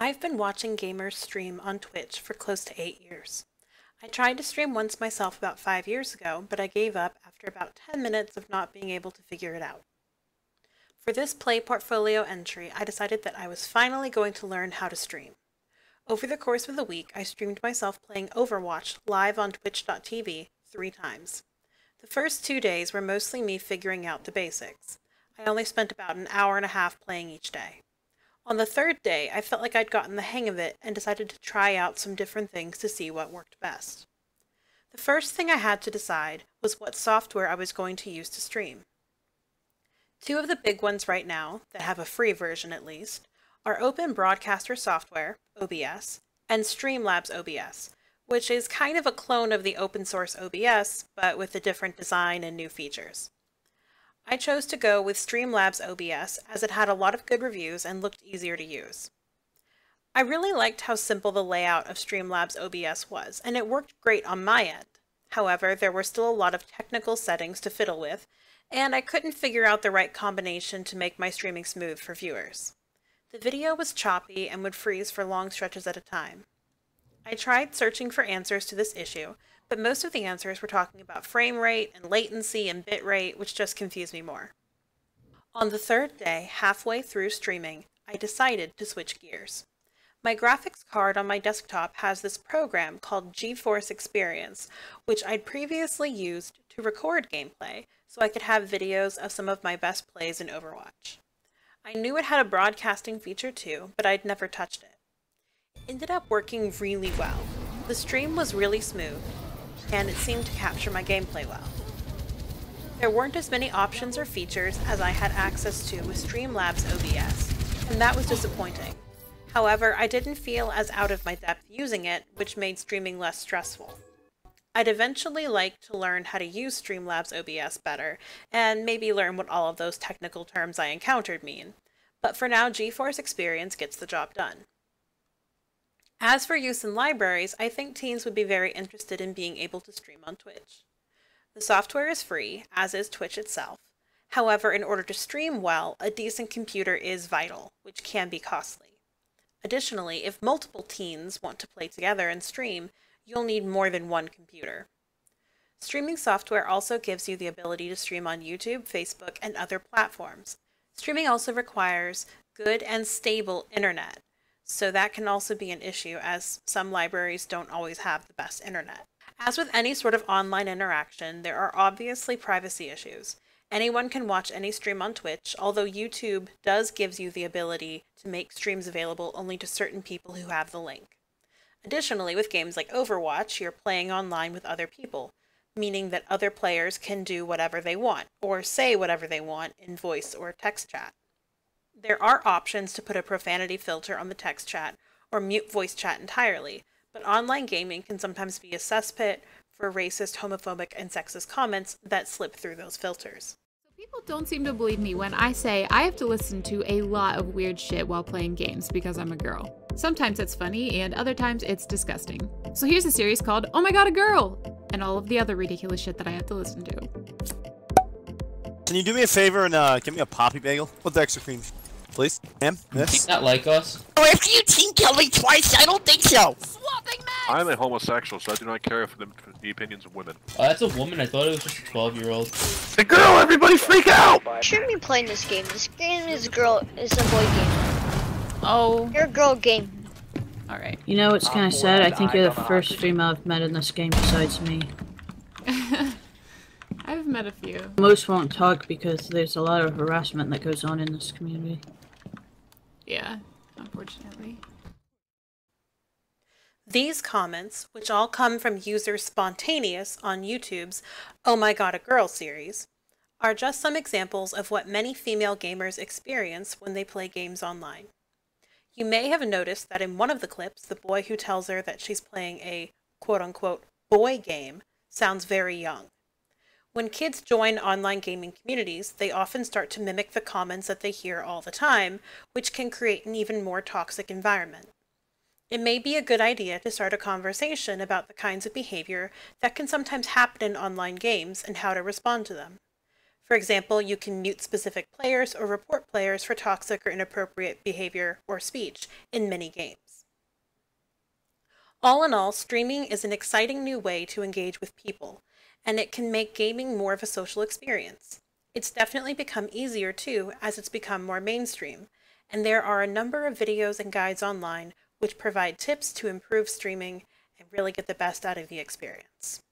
I've been watching gamers stream on Twitch for close to 8 years. I tried to stream once myself about 5 years ago, but I gave up after about 10 minutes of not being able to figure it out. For this play portfolio entry, I decided that I was finally going to learn how to stream. Over the course of the week, I streamed myself playing Overwatch live on twitch.tv 3 times. The first 2 days were mostly me figuring out the basics. I only spent about an hour and a half playing each day. On the third day, I felt like I'd gotten the hang of it and decided to try out some different things to see what worked best. The first thing I had to decide was what software I was going to use to stream. 2 of the big ones right now, that have a free version at least, are Open Broadcaster Software, OBS, and Streamlabs OBS, which is kind of a clone of the open source OBS, but with a different design and new features. I chose to go with Streamlabs OBS as it had a lot of good reviews and looked easier to use. I really liked how simple the layout of Streamlabs OBS was, and it worked great on my end. However, there were still a lot of technical settings to fiddle with, and I couldn't figure out the right combination to make my streaming smooth for viewers. The video was choppy and would freeze for long stretches at a time. I tried searching for answers to this issue, but most of the answers were talking about frame rate and latency and bit rate, which just confused me more. On the third day, halfway through streaming, I decided to switch gears. My graphics card on my desktop has this program called GeForce Experience, which I'd previously used to record gameplay so I could have videos of some of my best plays in Overwatch. I knew it had a broadcasting feature too, but I'd never touched it. It ended up working really well. The stream was really smooth, and it seemed to capture my gameplay well. There weren't as many options or features as I had access to with Streamlabs OBS, and that was disappointing. However, I didn't feel as out of my depth using it, which made streaming less stressful. I'd eventually like to learn how to use Streamlabs OBS better, and maybe learn what all of those technical terms I encountered mean, but for now GeForce Experience gets the job done. As for use in libraries, I think teens would be very interested in being able to stream on Twitch. The software is free, as is Twitch itself. However, in order to stream well, a decent computer is vital, which can be costly. Additionally, if multiple teens want to play together and stream, you'll need more than one computer. Streaming software also gives you the ability to stream on YouTube, Facebook, and other platforms. Streaming also requires good and stable internet, so that can also be an issue as some libraries don't always have the best internet. As with any sort of online interaction, there are obviously privacy issues. Anyone can watch any stream on Twitch, although YouTube does give you the ability to make streams available only to certain people who have the link. Additionally, with games like Overwatch, you're playing online with other people, meaning that other players can do whatever they want, or say whatever they want in voice or text chat. There are options to put a profanity filter on the text chat or mute voice chat entirely, but online gaming can sometimes be a cesspit for racist, homophobic, and sexist comments that slip through those filters. People don't seem to believe me when I say I have to listen to a lot of weird shit while playing games because I'm a girl. Sometimes it's funny and other times it's disgusting. So here's a series called Oh My God, a Girl! And all of the other ridiculous shit that I have to listen to. Can you do me a favor and give me a poppy bagel with extra cream, please? Ma'am? Do Miss? you not like us? Oh, after you team killed me twice, I don't think so. Swapping men! I'm a homosexual, so I do not care for the opinions of women. Oh, that's a woman. I thought it was just a 12-year-old. The girl, everybody freak out! Shouldn't be playing this game. This game is a boy game. Oh. You're a girl game. Alright. You know, it's kind of sad. I think you're the first streamer I've met in this game besides me. I've met a few. Most won't talk because there's a lot of harassment that goes on in this community. Yeah, unfortunately. These comments, which all come from users Spontaneous on YouTube's Oh My God, a Girl series, are just some examples of what many female gamers experience when they play games online. You may have noticed that in one of the clips, the boy who tells her that she's playing a quote-unquote boy game sounds very young. When kids join online gaming communities, they often start to mimic the comments that they hear all the time, which can create an even more toxic environment. It may be a good idea to start a conversation about the kinds of behavior that can sometimes happen in online games and how to respond to them. For example, you can mute specific players or report players for toxic or inappropriate behavior or speech in many games. All in all, streaming is an exciting new way to engage with people, and it can make gaming more of a social experience. It's definitely become easier too as it's become more mainstream, and there are a number of videos and guides online which provide tips to improve streaming and really get the best out of the experience.